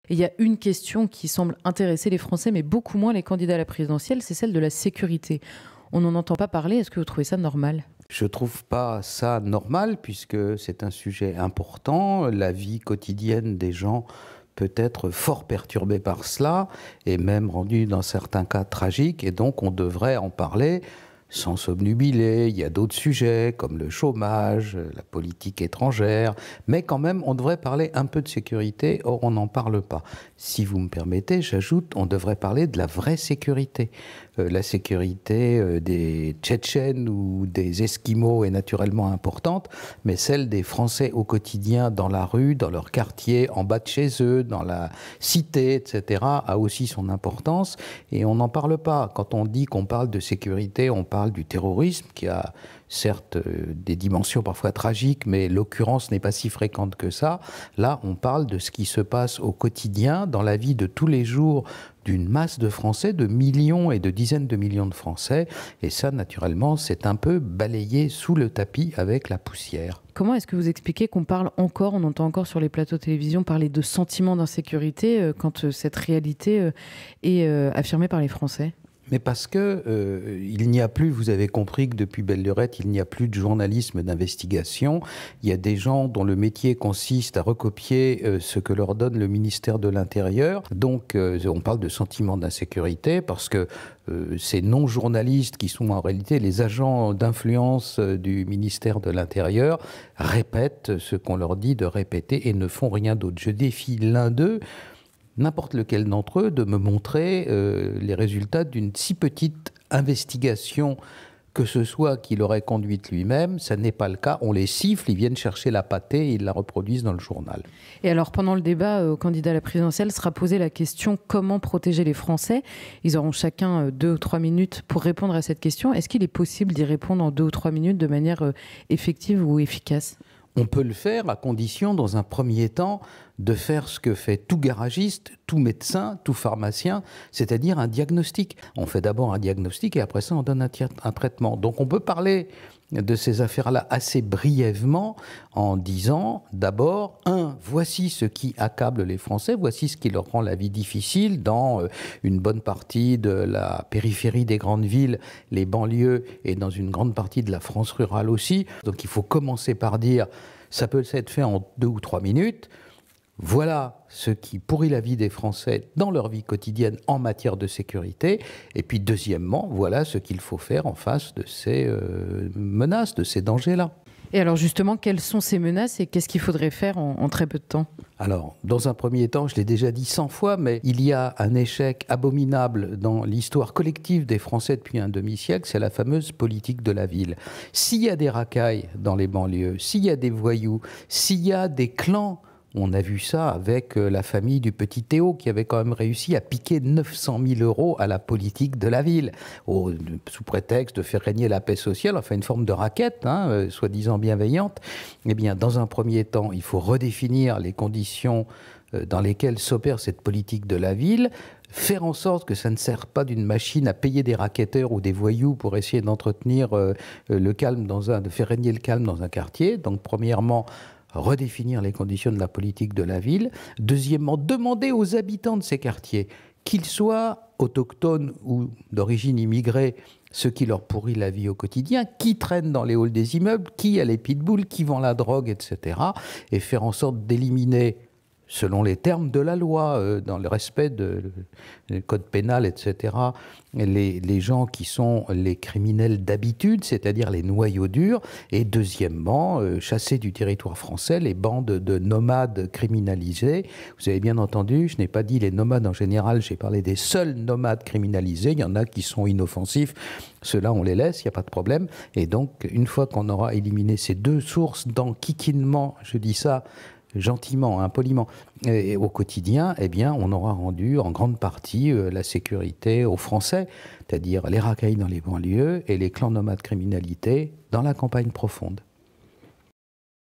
Et il y a une question qui semble intéresser les Français, mais beaucoup moins les candidats à la présidentielle, c'est celle de la sécurité. On n'en entend pas parler, est-ce que vous trouvez ça normal ? Je ne trouve pas ça normal puisque c'est un sujet important. La vie quotidienne des gens peut être fort perturbée par cela et même rendue dans certains cas tragique, et donc on devrait en parler sans s'obnubiler. Il y a d'autres sujets comme le chômage, la politique étrangère, mais quand même on devrait parler un peu de sécurité, or on n'en parle pas. Si vous me permettez, j'ajoute, on devrait parler de la vraie sécurité. La sécurité des Tchétchènes ou des Esquimaux est naturellement importante, mais celle des Français au quotidien, dans la rue, dans leur quartier, en bas de chez eux, dans la cité, etc., a aussi son importance, et on n'en parle pas. Quand on dit qu'on parle de sécurité, on parle du terrorisme, qui a certes des dimensions parfois tragiques, mais l'occurrence n'est pas si fréquente que ça. Là, on parle de ce qui se passe au quotidien, dans la vie de tous les jours, d'une masse de Français, de millions et de dizaines de millions de Français. Et ça, naturellement, c'est un peu balayé sous le tapis avec la poussière. Comment est-ce que vous expliquez qu'on parle encore, on entend encore sur les plateaux de télévision parler de sentiment d'insécurité quand cette réalité est affirmée par les Français ? Mais parce que il n'y a plus, vous avez compris que depuis belle lurette, il n'y a plus de journalisme d'investigation. Il y a des gens dont le métier consiste à recopier ce que leur donne le ministère de l'Intérieur. Donc on parle de sentiment d'insécurité parce que ces non-journalistes qui sont en réalité les agents d'influence du ministère de l'Intérieur répètent ce qu'on leur dit de répéter et ne font rien d'autre. Je défie l'un d'eux, n'importe lequel d'entre eux, de me montrer les résultats d'une si petite investigation que ce soit qu'il aurait conduite lui-même. Ça n'est pas le cas. On les siffle, ils viennent chercher la pâtée et ils la reproduisent dans le journal. Et alors, pendant le débat, au candidat à la présidentielle sera posée la question « Comment protéger les Français ?» Ils auront chacun 2 ou 3 minutes pour répondre à cette question. Est-ce qu'il est possible d'y répondre en 2 ou 3 minutes de manière effective ou efficace ? On peut le faire à condition, dans un premier temps, de faire ce que fait tout garagiste, tout médecin, tout pharmacien, c'est-à-dire un diagnostic. On fait d'abord un diagnostic et après ça, on donne un traitement. Donc on peut parler de ces affaires-là assez brièvement en disant d'abord, voici ce qui accable les Français, voici ce qui leur rend la vie difficile dans une bonne partie de la périphérie des grandes villes, les banlieues et dans une grande partie de la France rurale aussi. Donc il faut commencer par dire, ça peut être fait en 2 ou 3 minutes, voilà ce qui pourrit la vie des Français dans leur vie quotidienne en matière de sécurité. Et puis deuxièmement, voilà ce qu'il faut faire en face de ces menaces, de ces dangers-là. Et alors justement, quelles sont ces menaces et qu'est-ce qu'il faudrait faire en très peu de temps ? Alors, dans un premier temps, je l'ai déjà dit 100 fois, mais il y a un échec abominable dans l'histoire collective des Français depuis un demi-siècle, c'est la fameuse politique de la ville. S'il y a des racailles dans les banlieues, s'il y a des voyous, s'il y a des clans, on a vu ça avec la famille du petit Théo qui avait quand même réussi à piquer 900 000 € à la politique de la ville, sous prétexte de faire régner la paix sociale, enfin une forme de raquette, soi-disant bienveillante. Eh bien, dans un premier temps, il faut redéfinir les conditions dans lesquelles s'opère cette politique de la ville, faire en sorte que ça ne sert pas d'une machine à payer des racketteurs ou des voyous pour essayer d'entretenir le calme de faire régner le calme dans un quartier. Donc, premièrement, redéfinir les conditions de la politique de la ville. Deuxièmement, demander aux habitants de ces quartiers, qu'ils soient autochtones ou d'origine immigrée, ce qui leur pourrit la vie au quotidien, qui traîne dans les halls des immeubles, qui a les pitbulls, qui vend la drogue, etc. Et faire en sorte d'éliminer, selon les termes de la loi, dans le respect du code pénal, etc., les gens qui sont les criminels d'habitude, c'est-à-dire les noyaux durs, et deuxièmement, chasser du territoire français les bandes de nomades criminalisés. Vous avez bien entendu, je n'ai pas dit les nomades en général, j'ai parlé des seuls nomades criminalisés. Il y en a qui sont inoffensifs, ceux-là on les laisse, il n'y a pas de problème. Et donc, une fois qu'on aura éliminé ces 2 sources d'enquiquinement, je dis ça gentiment, poliment, et au quotidien, eh bien, on aura rendu en grande partie la sécurité aux Français, c'est-à-dire les racailles dans les banlieues et les clans nomades criminalité dans la campagne profonde.